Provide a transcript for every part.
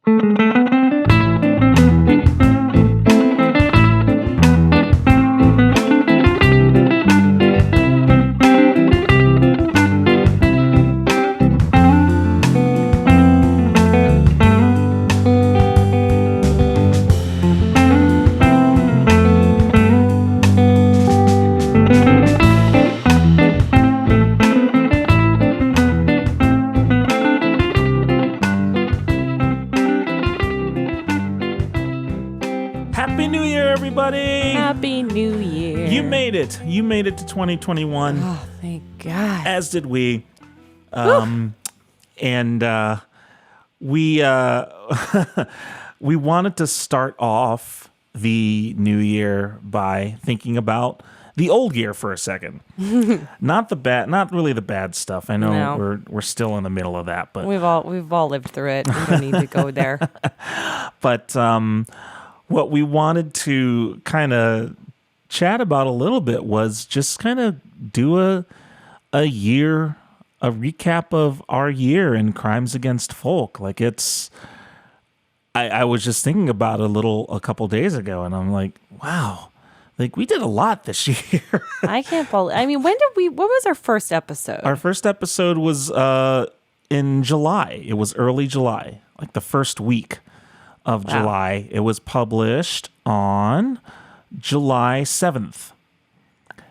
Happy New Year, everybody! Happy New Year. You made it. You made it to 2021. Oh, thank God. As did we. And we we wanted to start off the new year by thinking about the old year for a second. Not really the bad stuff. I know No. we're still in the middle of that, but We've all lived through it. We don't need to go there. But what we wanted to kind of chat about a little bit was just kind of do a recap of our year in Crimes Against Folk. Like I was just thinking about it a couple days ago, and I'm like, wow, like we did a lot this year. I can't believe. I mean, what was our first episode? Our first episode was in July. It was early July, like the first week of July. It was published on July 7th.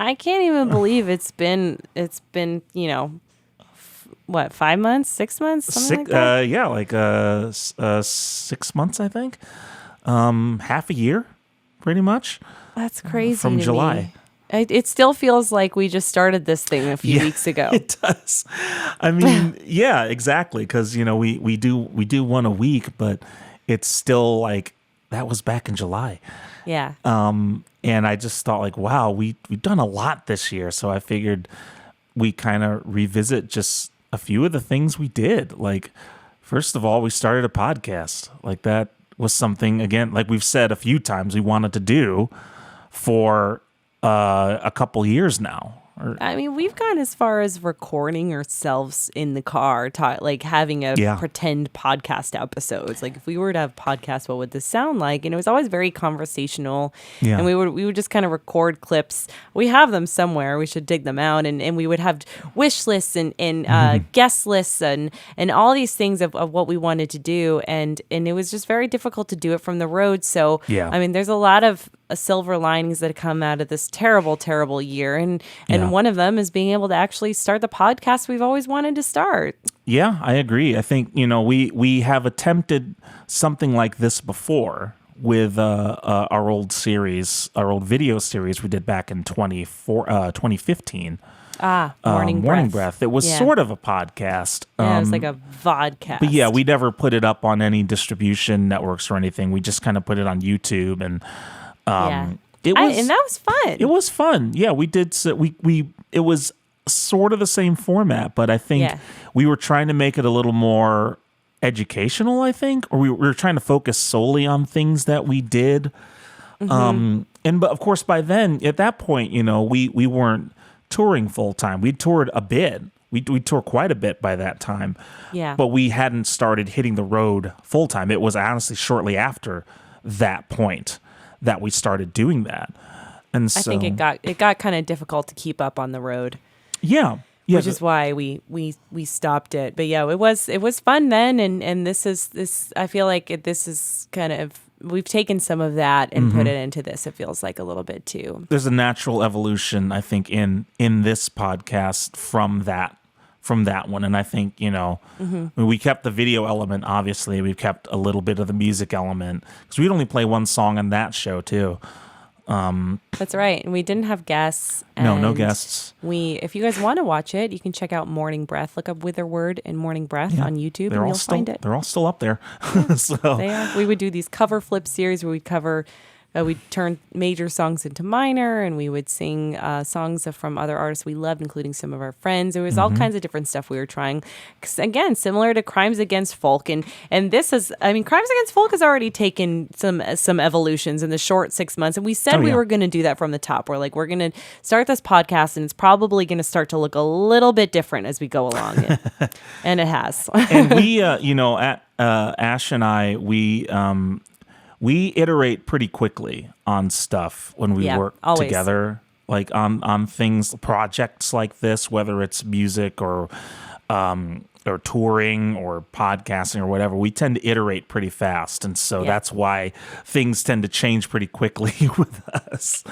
I can't even believe it's been 5 months, 6 months, something like that? 6 months, I think. Half a year, pretty much. That's crazy. From to July. Me. It still feels like we just started this thing a few weeks ago. It does. I mean, yeah, exactly. Because we do one a week, but it's still like that was back in July. Yeah. And I just thought like, wow, we've done a lot this year. So I figured we kind of revisit just a few of the things we did. Like, first of all, we started a podcast. Like that was something, again, like we've said a few times, we wanted to do for a couple years now. I mean, we've gone as far as recording ourselves in the car, like having a pretend podcast episodes. Like if we were to have podcasts, what would this sound like? And it was always very conversational. Yeah. And we would just kind of record clips. We have them somewhere. We should dig them out. And we would have wish lists and guest lists and all these things of what we wanted to do. And it was just very difficult to do it from the road. So, I mean, there's a lot of silver linings that come out of this terrible, terrible year. And one of them is being able to actually start the podcast we've always wanted to start. Yeah, I agree. I think, we have attempted something like this before with our old video series we did back in 2015. Morning Breath. It was sort of a podcast. Yeah, it was like a vodcast. But yeah, we never put it up on any distribution networks or anything. We just kind of put it on YouTube and and that was fun. It was fun. Yeah, we did. It was sort of the same format, but I think we were trying to make it a little more educational. I think, or we were trying to focus solely on things that we did. But of course, by then, at that point, we weren't touring full time. We toured a bit. We toured quite a bit by that time. Yeah, but we hadn't started hitting the road full time. It was honestly shortly after that point that we started doing that. And so I think it got kind of difficult to keep up on the road. Yeah. Which is why we stopped it. But yeah, it was fun then, and this I feel like this is kind of, we've taken some of that and put it into this. It feels like a little bit too. There's a natural evolution, I think, in this podcast from that one. And I think, we kept the video element, obviously. We kept a little bit of the music element because we'd only play one song on that show too. That's right. And we didn't have guests. No guests. If you guys want to watch it, you can check out Morning Breath. Look up Witherword and Morning Breath on YouTube, and you'll find it. They're all still up there. Yeah, so they are. We would do these cover flip series where we'd cover we'd turn major songs into minor, and we would sing songs from other artists we loved, including some of our friends. There was all kinds of different stuff we were trying. Again, similar to Crimes Against Folk, and this is, I mean, Crimes Against Folk has already taken some evolutions in the short 6 months, and we said we were going to do that from the top. We're like, we're going to start this podcast, and it's probably going to start to look a little bit different as we go along, and it has. And we, at Ash and I, we iterate pretty quickly on stuff when we work together, like on things, projects like this, whether it's music or touring or podcasting or whatever. We tend to iterate pretty fast, and so that's why things tend to change pretty quickly with us.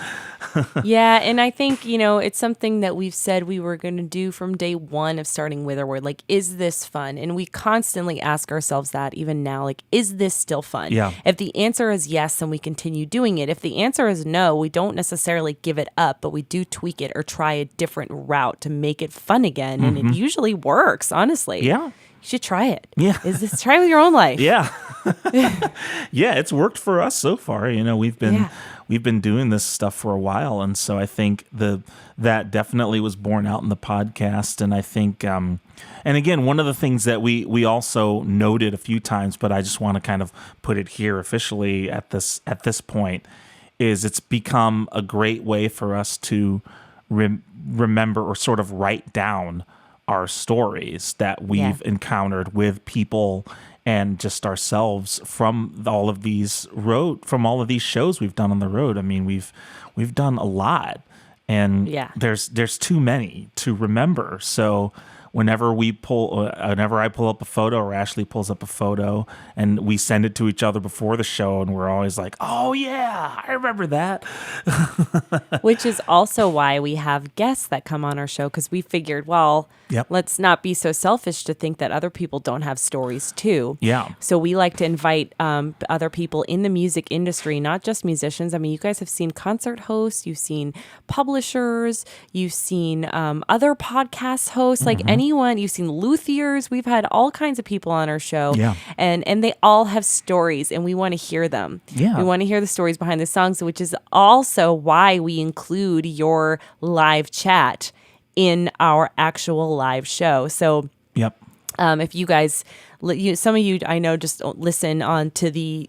Yeah, and I think, it's something that we've said we were going to do from day one of starting Witherward. Like, is this fun? And we constantly ask ourselves that even now, like, is this still fun? Yeah. If the answer is yes, then we continue doing it. If the answer is no, we don't necessarily give it up, but we do tweak it or try a different route to make it fun again. And it usually works, honestly. Yeah. You should try it. Yeah. Try it with your own life. Yeah. Yeah, it's worked for us so far. We've been doing this stuff for a while, and so I think that definitely was borne out in the podcast. And I think and again, one of the things that we also noted a few times, but I just want to kind of put it here officially at this point, is it's become a great way for us to remember or sort of write down our stories that we've encountered with people and just ourselves from all of these shows we've done on the road. I mean, we've done a lot, and there's too many to remember. So whenever I pull up a photo or Ashley pulls up a photo and we send it to each other before the show, and we're always like, oh yeah, I remember that. Which is also why we have guests that come on our show, because we figured, let's not be so selfish to think that other people don't have stories too. Yeah. So we like to invite other people in the music industry, not just musicians. I mean, you guys have seen concert hosts, you've seen publishers, you've seen other podcast hosts, like anyone. You've seen luthiers. We've had all kinds of people on our show, and they all have stories, and we want to hear them. Yeah. We want to hear the stories behind the songs, which is also why we include your live chat in our actual live show. So, if you guys, some of you I know just listen on to the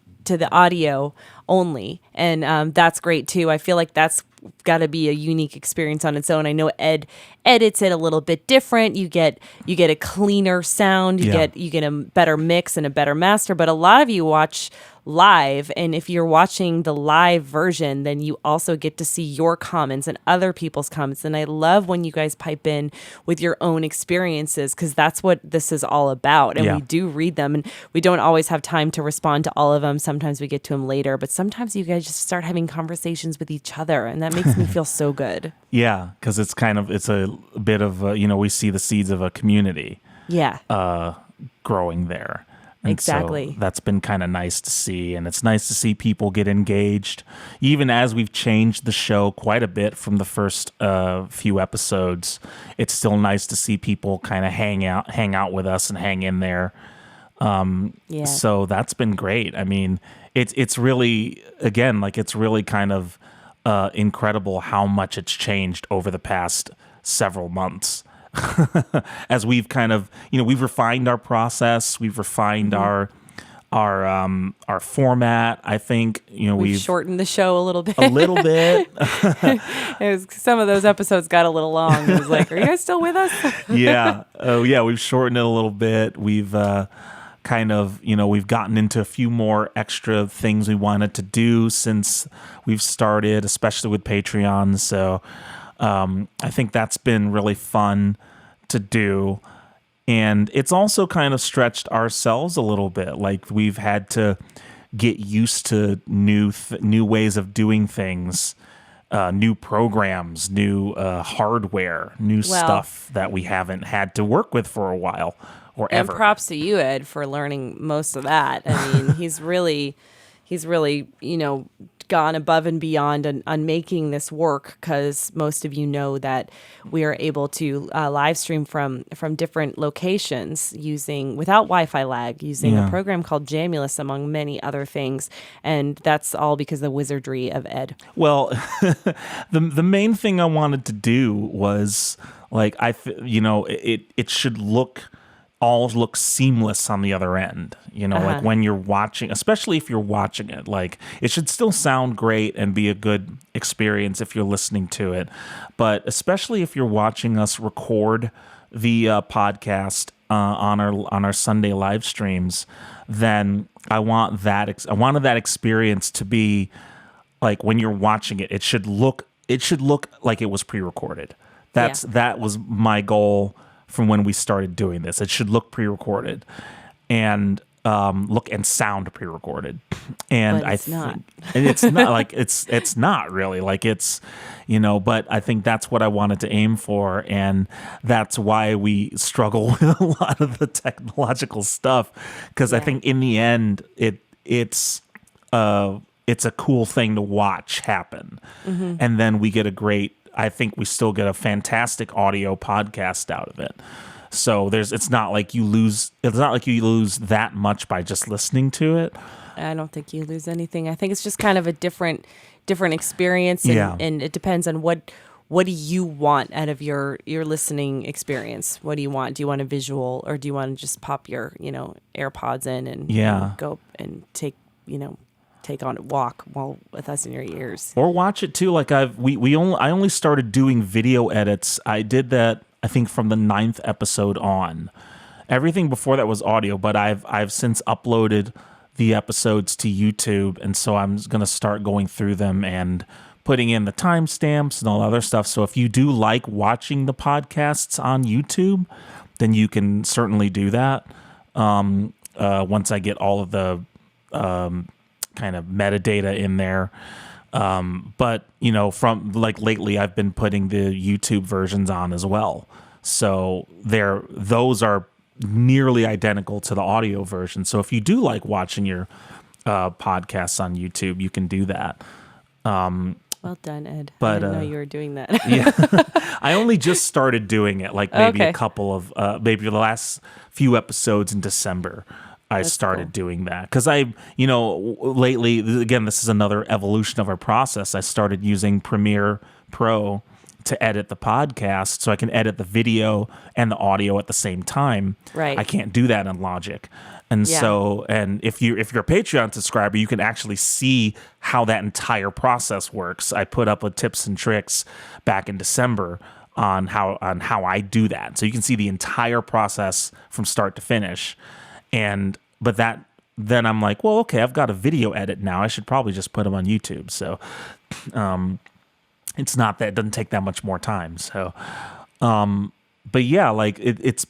audio only, and that's great too. I feel like that's got to be a unique experience on its own. I know Ed edits it a little bit different. You get a cleaner sound. You get a better mix and a better master. But a lot of you watch live, and if you're watching the live version, then you also get to see your comments and other people's comments. And I love when you guys pipe in with your own experiences, because that's what this is all about. And we do read them, and we don't always have time to respond to all of them. Sometimes we get to them later, but sometimes you guys just start having conversations with each other, and that makes me feel so good. Yeah, because it's a bit of we see the seeds of a community growing there. And exactly. So that's been kind of nice to see, and it's nice to see people get engaged, even as we've changed the show quite a bit from the first few episodes. It's still nice to see people kind of hang out with us and hang in there. So that's been great. I mean, it's really, again, like, it's really kind of incredible how much it's changed over the past several months. As we've kind of, we've refined our process, we've refined our format. I think, we've shortened the show a little bit. Some of those episodes got a little long. It was like, are you guys still with us? Yeah. Oh yeah. We've shortened it a little bit. We've kind of, we've gotten into a few more extra things we wanted to do since we've started, especially with Patreon. So I think that's been really fun to do. And it's also kind of stretched ourselves a little bit. Like, we've had to get used to new ways of doing things, new programs, new hardware, new stuff that we haven't had to work with for a while or ever. And props to you, Ed, for learning most of that. I mean, he's really, gone above and beyond on making this work, because most of you know that we are able to live stream from different locations without Wi-Fi lag, using a program called Jamulus, among many other things. And that's all because of the wizardry of Ed. Well, the main thing I wanted to do was like, it should look seamless on the other end, like when you're watching, especially if you're watching it, like it should still sound great and be a good experience if you're listening to it. But especially if you're watching us record the podcast on our Sunday live streams, then I wanted that experience to be like, when you're watching it, it should look like it was pre-recorded. That was my goal from when we started doing this. It should look pre-recorded and look and sound pre-recorded. And but it's not. And it's not like it's not really like it's, but I think that's what I wanted to aim for, and that's why we struggle with a lot of the technological stuff, because I think in the end it's a cool thing to watch happen. Mm-hmm. And then we get I think we still get a fantastic audio podcast out of it. So it's not like you lose that much by just listening to it. I don't think you lose anything. I think it's just kind of a different experience, and it depends on what do you want out of your listening experience. What do you want? Do you want a visual, or do you want to just pop your AirPods in and go and take on a walk with us in your ears, or watch it too? Like I only started doing video edits. I did that, I think, from the 9th episode on. Everything before that was audio, but I've since uploaded the episodes to YouTube, and so I'm going to start going through them and putting in the timestamps and all other stuff. So if you do like watching the podcasts on YouTube, then you can certainly do that. Once I get all of the kind of metadata in there. But, from like lately, I've been putting the YouTube versions on as well. So those are nearly identical to the audio version. So if you do like watching your podcasts on YouTube, you can do that. Well done, Ed. But, I didn't know you were doing that. Yeah, I only just started doing it, like maybe a couple of, maybe the last few episodes in December. I started doing that because lately, again, this is another evolution of our process. I started using Premiere Pro to edit the podcast, so I can edit the video and the audio at the same time. Right. I can't do that in Logic. And so, and if you're a Patreon subscriber, you can actually see how that entire process works. I put up tips and tricks back in December on how I do that. So you can see the entire process from start to finish. Then I'm like, well, okay, I've got a video edit now. I should probably just put them on YouTube. So, it's not that it doesn't take that much more time. So, but yeah, like it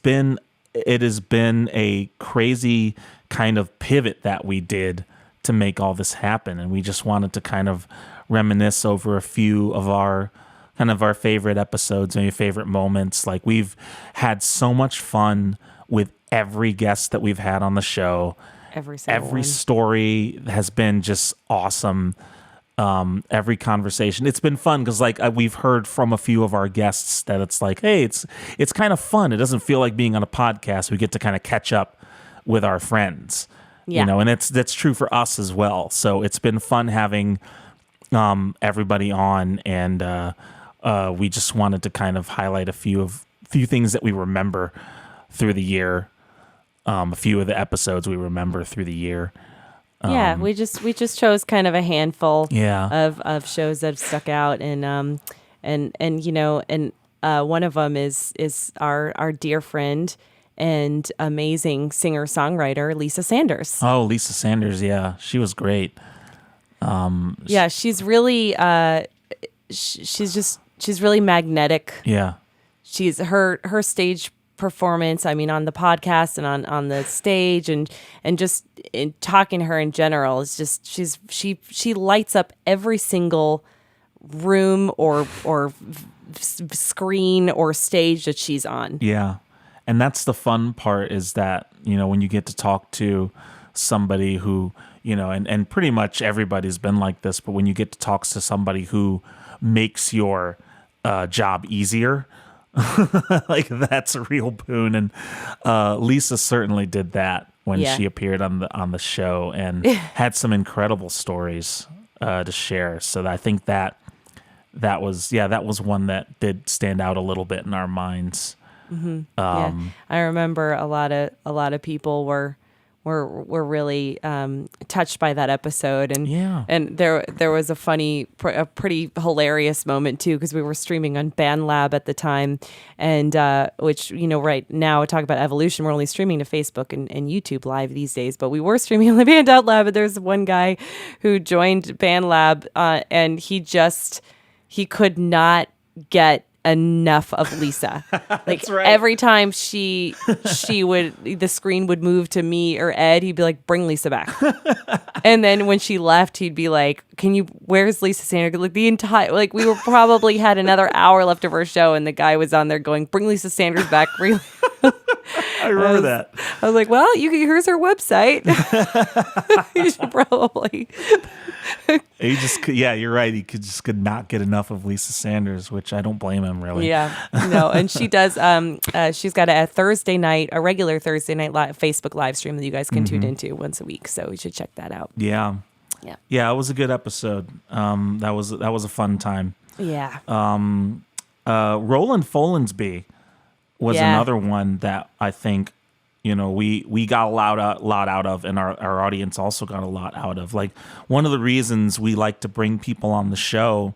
has been a crazy kind of pivot that we did to make all this happen. And we just wanted to kind of reminisce over a few of our favorite episodes, maybe favorite moments. Like, we've had so much fun with every guest that we've had on the show. Every story has been just awesome. Every conversation, it's been fun because we've heard from a few of our guests that it's like, hey, it's kind of fun. It doesn't feel like being on a podcast. We get to kind of catch up with our friends, and that's true for us as well. So it's been fun having everybody on, and we just wanted to kind of highlight a few things that we remember through the year. A few of the episodes we remember through the year. We just chose kind of a handful of shows that have stuck out, and one of them is our dear friend and amazing singer-songwriter Lisa Sanders. Oh, Lisa Sanders, yeah, she was great. She's really she's really magnetic. Yeah, she's her stage performance, I mean, on the podcast and on the stage, and just in talking to her in general, is just she lights up every single room or screen or stage that she's on. Yeah. And that's the fun part, is that, when you get to talk to somebody who, and pretty much everybody's been like this, but when you get to talk to somebody who makes your job easier, like that's a real boon. And Lisa certainly did that when she appeared on the show and had some incredible stories to share. So I think that was one that did stand out a little bit in our minds. Mm-hmm. I remember a lot of people were really touched by that episode, and there was a pretty hilarious moment too, because we were streaming on BandLab at the time, and which right now, talk about evolution, we're only streaming to Facebook and YouTube Live these days, but we were streaming on the Band.lab, and there's one guy who joined BandLab, and he could not get enough of Lisa. Like right. Every time the screen would move to me or Ed, he'd be like, bring Lisa back. And then when she left, he'd be like, where's Lisa Sanders? Like we were probably had another hour left of our show, and the guy was on there going, bring Lisa Sanders back. I remember that. I was like, well, here's her website. You should probably. You're right. He could not get enough of Lisa Sanders, which I don't blame him, really. Yeah, no, and she does. She's got a regular Thursday night Facebook live stream that you guys can tune into once a week. So you should check that out. Yeah. It was a good episode. That was a fun time. Yeah. Russel Folensby was another one that I think, we got a lot out of, and our audience also got a lot out of. Like, one of the reasons we like to bring people on the show,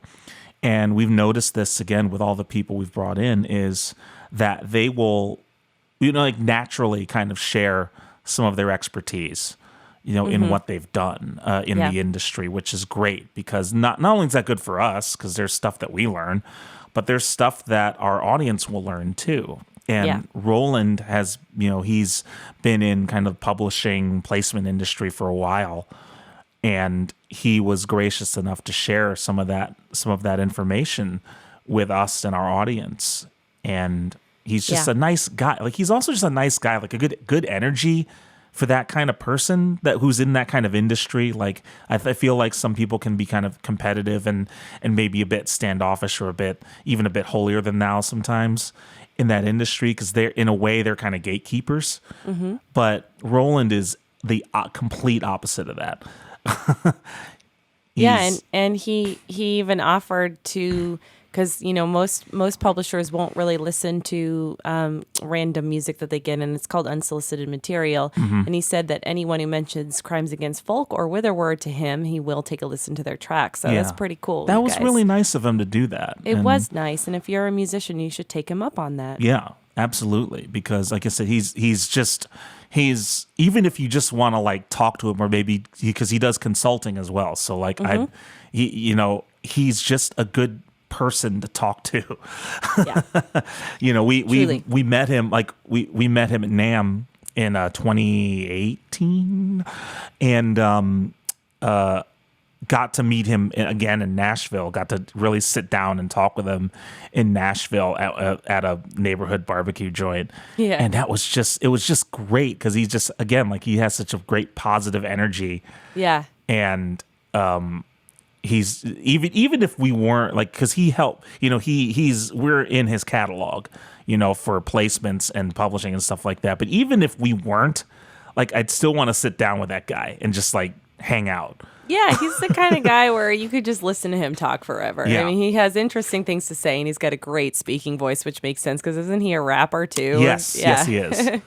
and we've noticed this again with all the people we've brought in, is that they will, naturally kind of share some of their expertise, in what they've done in the industry, which is great, because not only is that good for us, because there's stuff that we learn, but there's stuff that our audience will learn too. And Roland has, he's been in kind of publishing placement industry for a while, and he was gracious enough to share some of that information with us and our audience. And he's just a nice guy. Like, he's also just a nice guy, like a good energy for that kind of person who's in that kind of industry. Like, I feel like some people can be kind of competitive and maybe a bit standoffish, or even a bit holier than thou sometimes in that industry, because they're kind of gatekeepers. Mm-hmm. But Roland is the complete opposite of that. And he even offered to, because most publishers won't really listen to random music that they get, and it's called unsolicited material. Mm-hmm. And he said that anyone who mentions Crimes Against Folk or Witherword to him, he will take a listen to their track. So that's pretty cool. That was really nice of him to do that. It was nice, and if you're a musician, you should take him up on that. Yeah, absolutely. Because, like I said, he's even if you just want to like talk to him, or maybe because he does consulting as well. So like he's just a good person to talk to. Yeah. we met him, we met him at NAMM in 2018, and got to meet him again in Nashville. Got to really sit down and talk with him in Nashville at a neighborhood barbecue joint. Yeah. And it was just great, because he's just, again, like, he has such a great positive energy. Yeah. And he's even if we weren't, like, because he helped, we're in his catalog, for placements and publishing and stuff like that. But even if we weren't, like, I'd still want to sit down with that guy and just like hang out. Yeah, he's the kind of guy where you could just listen to him talk forever. Yeah. I mean, he has interesting things to say, and he's got a great speaking voice, which makes sense, because isn't he a rapper too? Yes, yes, he is.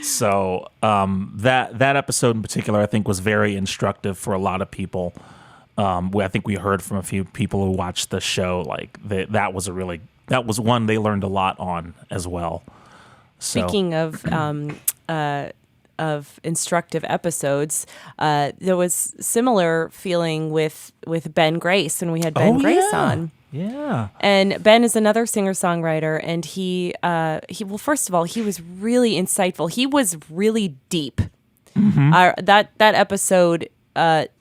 So that episode in particular, I think, was very instructive for a lot of people. I think we heard from a few people who watched the show, like, that was one they learned a lot on as well. So. Speaking of instructive episodes, there was similar feeling with Ben Grace when we had Ben Grace on. Yeah. And Ben is another singer-songwriter, and he first of all, he was really insightful. He was really deep. Mm-hmm. That episode,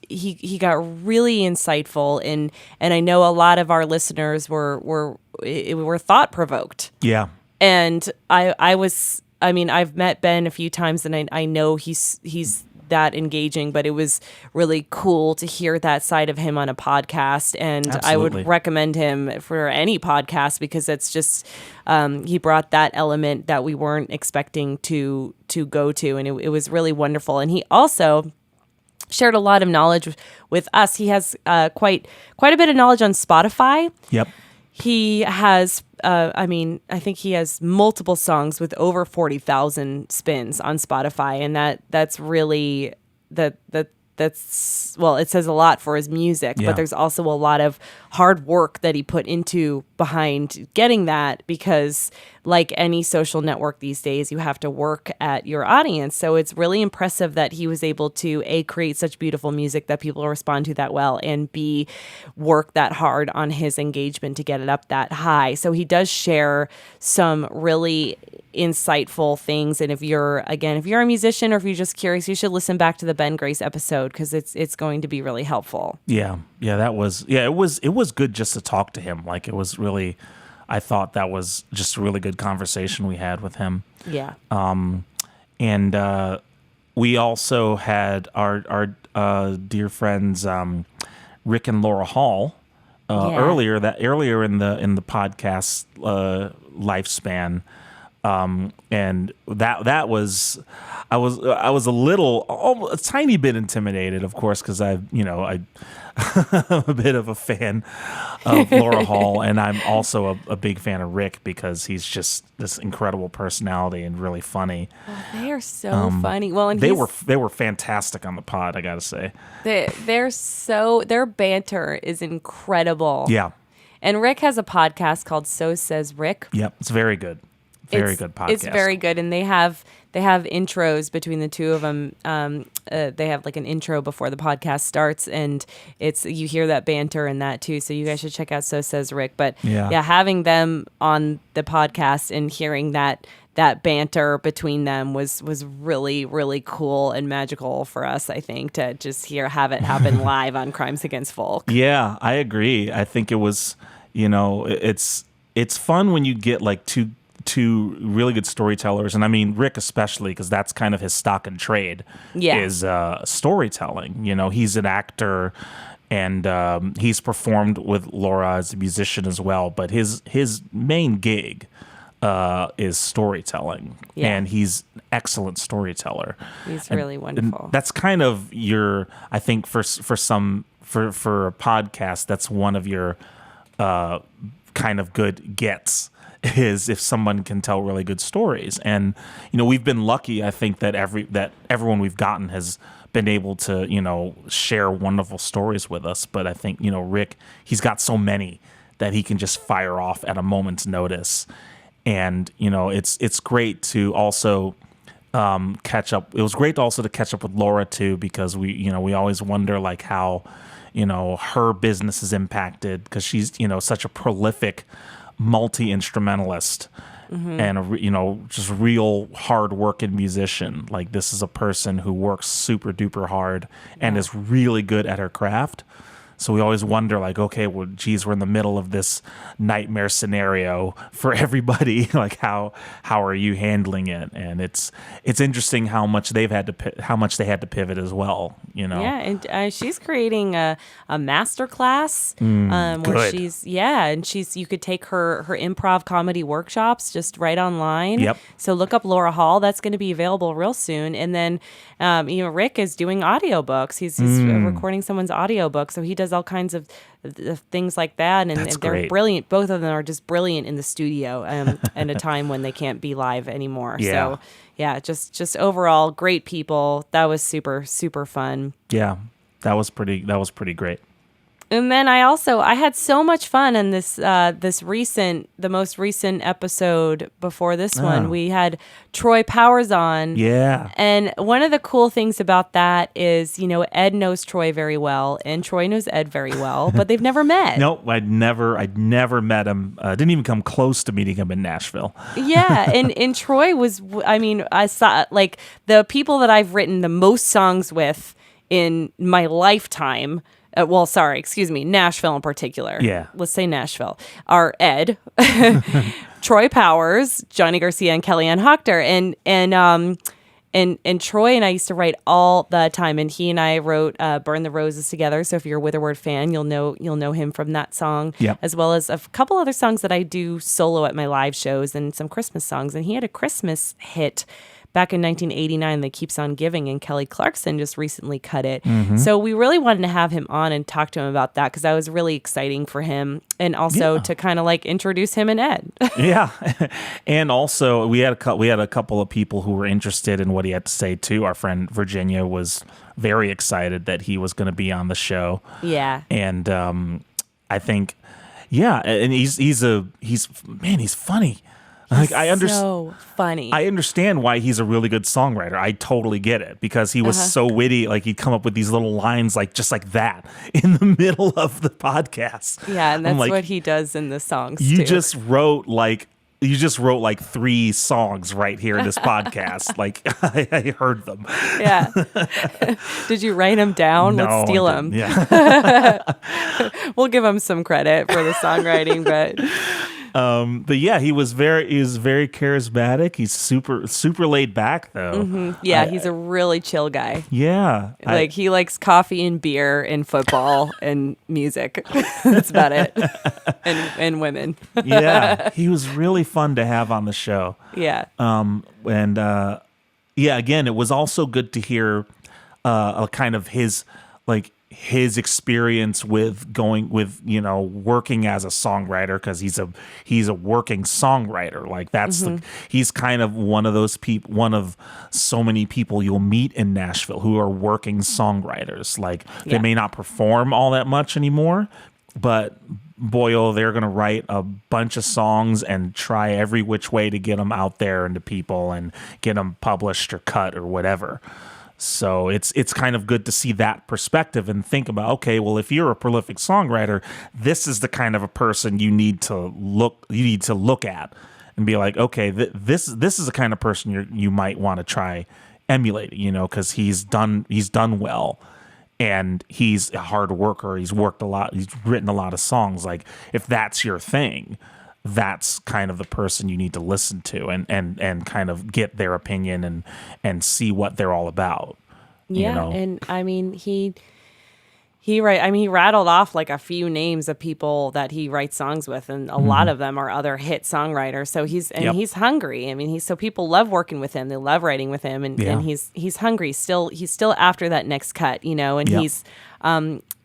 he got really insightful, and I know a lot of our listeners were thought-provoked. Yeah. And I've met Ben a few times, and I know he's that engaging, but it was really cool to hear that side of him on a podcast. And Absolutely. I would recommend him for any podcast because it's just, he brought that element that we weren't expecting to go to. And it was really wonderful. And he also shared a lot of knowledge with us. He has quite a bit of knowledge on Spotify. Yep. He has, I think he has multiple songs with over 40,000 spins on Spotify, and that's really well, it says a lot for his music, but there's also a lot of hard work that he put into behind getting that, because like any social network these days, you have to work at your audience. So it's really impressive that he was able to A, create such beautiful music that people respond to that well, and B, work that hard on his engagement to get it up that high. So he does share some really insightful things. And if you're a musician or if you're just curious, you should listen back to the Ben Grace episode because it's going to be really helpful. It was good just to talk to him. Like, it was really, I thought that was just a really good conversation we had with him. Yeah. And we also had our dear friends Rick and Laura Hall earlier in the podcast lifespan. And that was, I was a tiny bit intimidated, of course, because I'm a bit of a fan of Laura Hall, and I'm also a big fan of Rick because he's just this incredible personality and really funny. Oh, they are so funny. Well, and they were fantastic on the pod, I gotta say. Their banter is incredible. Yeah. And Rick has a podcast called So Says Rick. Yep, it's very good. Very good podcast. It's very good, and they have intros between the two of them. They have like an intro before the podcast starts, and you hear that banter and that too. So you guys should check out So Says Rick. But having them on the podcast and hearing that banter between them was really, really cool and magical for us, I think, to just have it happen live on Crimes Against Folk. Yeah, I agree. I think it was, it's fun when you get like two really good storytellers, and I mean Rick especially, because that's kind of his stock and trade is storytelling. He's an actor, and he's performed with Laura as a musician as well, but his main gig is storytelling, and he's an excellent storyteller. He's really wonderful. And that's kind of I think for a podcast, that's one of your kind of good gets, is if someone can tell really good stories. And we've been lucky, I think, that everyone we've gotten has been able to share wonderful stories with us. But I think Rick, he's got so many that he can just fire off at a moment's notice. And it's great to also catch up. It was great also to catch up with Laura too, because we always wonder like how her business is impacted, because she's such a prolific multi-instrumentalist, and just real hard-working musician. Like, this is a person who works super duper hard and is really good at her craft. So we always wonder, like, okay, well, geez, we're in the middle of this nightmare scenario for everybody. Like, how are you handling it? And it's interesting how much they had to pivot as well. Yeah, and she's creating a master class where you could take her improv comedy workshops just right online. Yep. So look up Laura Hall. That's going to be available real soon. And then Rick is doing audiobooks. He's recording someone's audiobook, so he does all kinds of things like that, and they're brilliant. Both of them are just brilliant in the studio at a time when they can't be live anymore. Yeah. So just overall great people. That was super, super fun. Yeah, that was pretty great. And then I had so much fun in the most recent episode before this one. We had Troy Powers on. Yeah. And one of the cool things about that is, Ed knows Troy very well, and Troy knows Ed very well, but they've never met. Nope, I'd never met him. Didn't even come close to meeting him in Nashville. Yeah, and Troy was, I saw, like, the people that I've written the most songs with in my lifetime. Nashville in particular. Yeah. Let's say Nashville. Are Ed, Troy Powers, Johnny Garcia, and Kellyanne Hochter. And And Troy and I used to write all the time, and he and I wrote "Burn the Roses" together. So if you're a Witherword fan, you'll know him from that song, as well as a couple other songs that I do solo at my live shows and some Christmas songs. And he had a Christmas hit back in 1989 that keeps on giving, and Kelly Clarkson just recently cut it. So we really wanted to have him on and talk to him about that, because that was really exciting for him, and also to kind of like introduce him and Ed. And also we had a couple of people who were interested in what he had to say too. Our friend Virginia was very excited that he was going to be on the show. And I think and he's funny. Like, so funny. I understand why he's a really good songwriter. I totally get it, because he was so witty. Like, he'd come up with these little lines like just like that in the middle of the podcast. Yeah, and that's like, what he does in the songs you too. just wrote like 3 songs right here in this podcast. Like, I heard them. Yeah. Did you write them down? No, let's steal them. Yeah. We'll give him some credit for the songwriting, but yeah, he was very charismatic. He's super laid back though. Yeah, he's a really chill guy. Yeah. Like he likes coffee and beer and football and music. That's about it. And women. Yeah. He was really fun to have on the show. Yeah. Again, it was also good to hear a kind of his experience with working as a songwriter, because he's a working songwriter. Like, that's he's kind of one of those people, one of so many people you'll meet in Nashville who are working songwriters. Like, they may not perform all that much anymore, but boy, they're going to write a bunch of songs and try every which way to get them out there into people and get them published or cut or whatever. So it's kind of good to see that perspective and think about, okay, well, if you're a prolific songwriter, this is the kind of a person you need to look at and be like, okay, this is the kind of person you might want to try emulating, because he's done well, and he's a hard worker. He's worked a lot. He's written a lot of songs. Like, if that's your thing, that's kind of the person you need to listen to and kind of get their opinion and see what they're all about. Yeah. And I mean, he rattled off like a few names of people that he writes songs with, and a lot of them are other hit songwriters. So he's hungry. I mean, so people love working with him. They love writing with him, and he's hungry. He's still after that next cut, and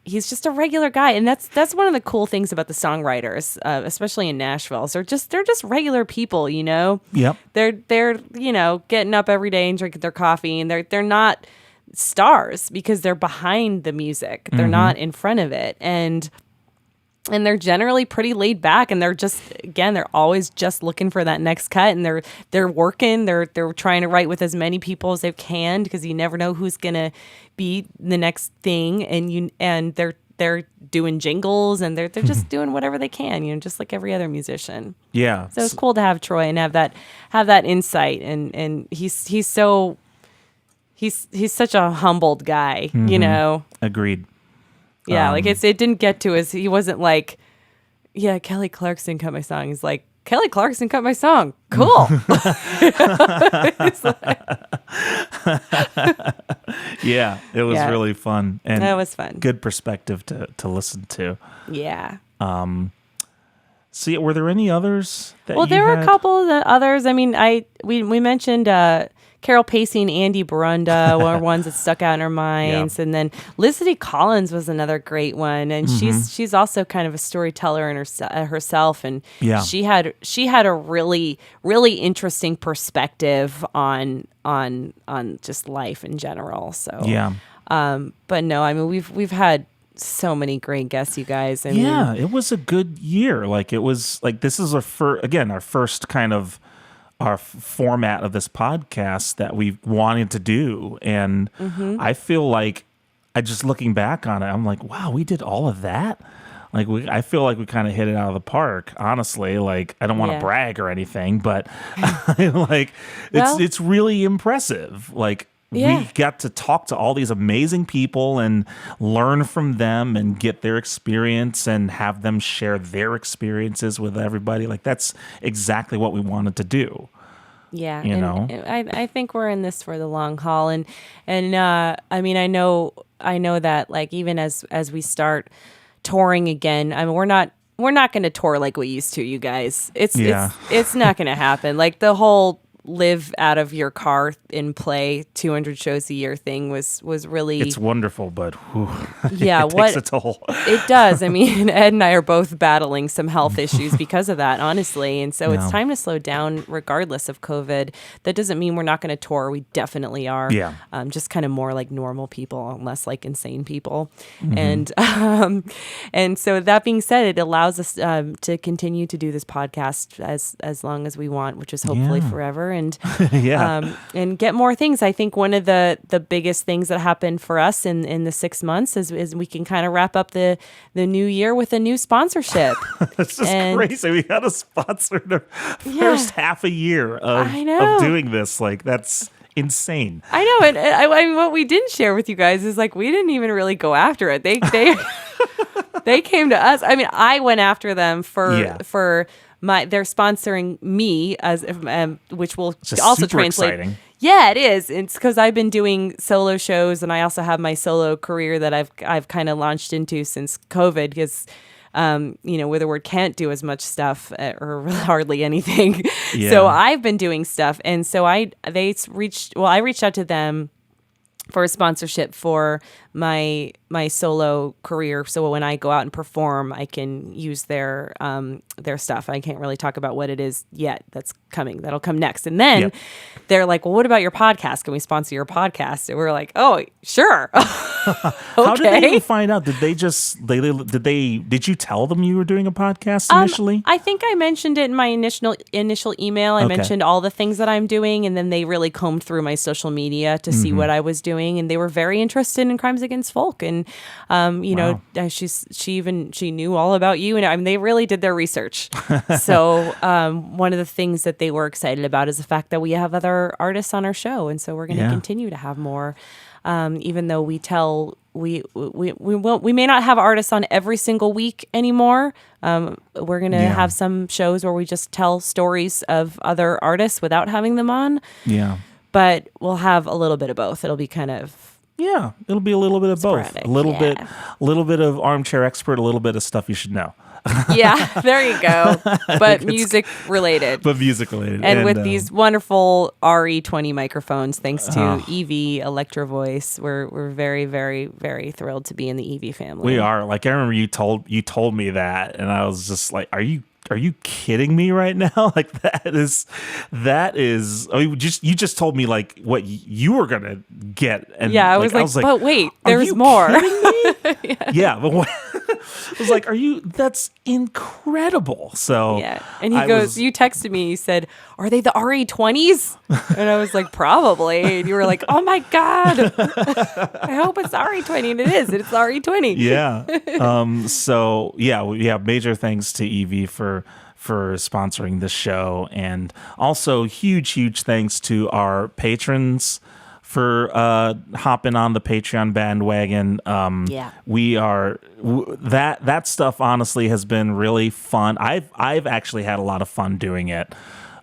he's just a regular guy, and that's one of the cool things about the songwriters, especially in Nashville. So they're just regular people, Yep. They're getting up every day and drinking their coffee, and they're not stars because they're behind the music. They're not in front of it, and they're generally pretty laid back, and they're always just looking for that next cut, and they're working. They're trying to write with as many people as they can, because you never know who's gonna be the next thing, and they're doing jingles, and they're just doing whatever they can, just like every other musician. Yeah. So it's cool to have Troy and have that insight, and he's such a humbled guy, Agreed. Yeah, like it didn't get to his. He wasn't like, yeah, Kelly Clarkson cut my song. He's like, Kelly Clarkson cut my song. Cool. Yeah, it was really fun, and that was fun. Good perspective to listen to. Yeah. So were there any others? There were a couple of the others. I mean, we mentioned Carol Pacey and Andy Barunda were ones that stuck out in our minds. And then Lizzie Collins was another great one. And she's also kind of a storyteller in herself. And she had a really, really interesting perspective on just life in general. So, but no, I mean, we've had so many great guests, you guys. I mean, it was a good year. Like, it was like, this is our first kind of our format of this podcast that we wanted to do. And I feel like, just looking back on it, I'm like, wow, we did all of that. Like, I feel like we kind of hit it out of the park, honestly. Like, I don't want to brag or anything, but it's really impressive. Like, we got to talk to all these amazing people and learn from them and get their experience and have them share their experiences with everybody. Like, that's exactly what we wanted to do. Yeah, you know. I think we're in this for the long haul, and I mean, I know that like even as we start touring again, I mean, we're not going to tour like we used to, you guys. It's not going to happen. Like the whole live out of your car and play 200 shows a year thing was really, it's wonderful, but whew, yeah, it takes a toll. It does. I mean, Ed and I are both battling some health issues because of that, honestly. And so it's time to slow down regardless of COVID. That doesn't mean we're not going to tour. We definitely are. Yeah. Just kind of more like normal people, less like insane people. Mm-hmm. And so that being said, it allows us to continue to do this podcast as long as we want, which is hopefully forever. And and get more things. I think one of the biggest things that happened for us in the 6 months is we can kind of wrap up the new year with a new sponsorship. It's just crazy. We got a sponsor the first half a year of doing this. Like, that's insane. I know. And I mean, what we didn't share with you guys is like we didn't even really go after it. They they came to us. I mean, I went after them for they're sponsoring me as which will also translate. Exciting. Yeah, it is. It's because I've been doing solo shows, and I also have my solo career that I've kind of launched into since COVID, because where the word can't do as much stuff or hardly anything. Yeah. So I've been doing stuff, and so I reached out to them for a sponsorship for my solo career. So when I go out and perform, I can use their stuff. I can't really talk about what it is yet. That's coming. That'll come next. And then they're like, well, what about your podcast? Can we sponsor your podcast? And we're like, oh, sure. Okay. How did they even find out? Did did you tell them you were doing a podcast initially? I think I mentioned it in my initial email. I mentioned all the things that I'm doing, and then they really combed through my social media to see what I was doing, and they were very interested in Crimes Against Folk. And she knew all about you, and I mean, they really did their research. So one of the things that they were excited about is the fact that we have other artists on our show, and so we're going to continue to have more. Even though we may not have artists on every single week anymore. We're going to have some shows where we just tell stories of other artists without having them on. Yeah. But we'll have a little bit of both. It'll be kind of it'll be a little bit of sporadic. Both. A little bit of armchair expert, a little bit of stuff you should know. Yeah, there you go. But music related. And with these wonderful RE20 microphones, thanks to EV Electro Voice, we're very, very, very thrilled to be in the EV family. We are. Like, I remember you told me that, and I was just like, Are you kidding me right now? Like, that is. I mean, you just told me like what you were gonna get, and I was like, but wait, there's more. Yeah, but what? I was like, that's incredible. So and he goes, you texted me, you said, are they the RE20s? And I was like, probably. And you were like, oh my God, I hope it's RE20. And it's RE20. Yeah. So major thanks to Evie for sponsoring this show, and also huge thanks to our patrons for hopping on the Patreon bandwagon. We are that stuff honestly has been really fun. I've actually had a lot of fun doing it.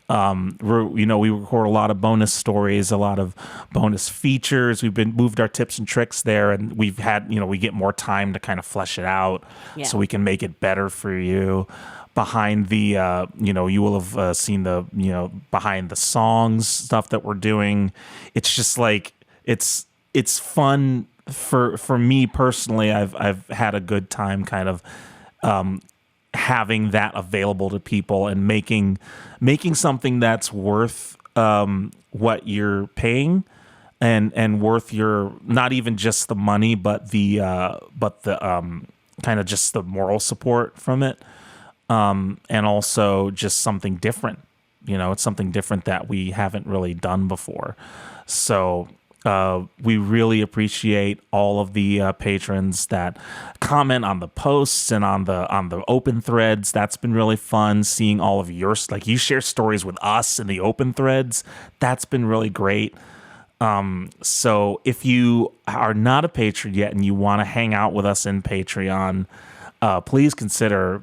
We record a lot of bonus stories, a lot of bonus features. We've moved our tips and tricks there, and we've had, we get more time to kind of flesh it out so we can make it better for you. Behind the, you will have seen the, behind the songs stuff that we're doing. It's just like, it's fun for me personally. I've had a good time kind of having that available to people and making something that's worth what you're paying and worth your, not even just the money, but the kind of just the moral support from it. And also just something different. It's something different that we haven't really done before. So we really appreciate all of the patrons that comment on the posts and on the open threads. That's been really fun, seeing all of yours. Like, you share stories with us in the open threads. That's been really great. So if you are not a patron yet and you want to hang out with us in Patreon, please consider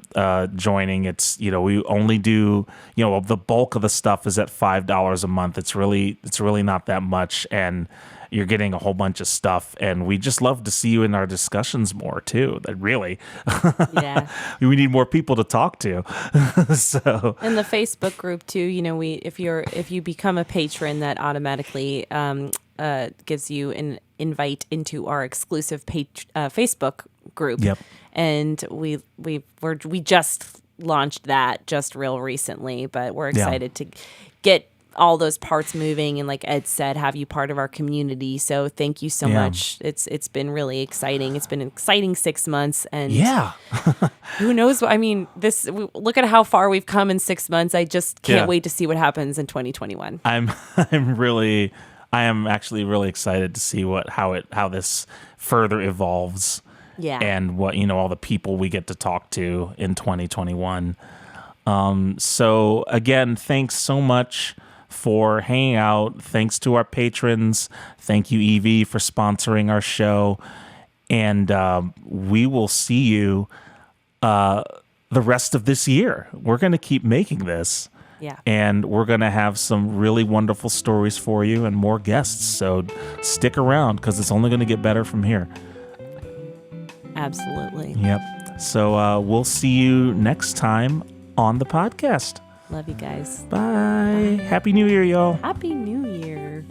joining. It's, we only do, the bulk of the stuff is at $5 a month. It's really not that much, and you're getting a whole bunch of stuff, and we just love to see you in our discussions more too. That really, yeah, we need more people to talk to. So, and the Facebook group too. If you become a patron, that automatically gives you an invite into our exclusive Facebook group. Yep. And we just launched that just real recently, but we're excited to get all those parts moving, and like Ed said, have you part of our community. So thank you so much. It's been really exciting. It's been an exciting 6 months, and who knows? I mean, look at how far we've come in 6 months. I just can't wait to see what happens in 2021. I am actually really excited to see how this further evolves. Yeah. And what, all the people we get to talk to in 2021. So again, thanks so much for hanging out. Thanks to our patrons. Thank you, Evie, for sponsoring our show. And we will see you the rest of this year. We're going to keep making this. Yeah. And we're going to have some really wonderful stories for you and more guests. So stick around, because it's only going to get better from here. Absolutely. Yep. So we'll see you next time on the podcast. Love you guys. Bye. Happy New Year, y'all. Happy New Year.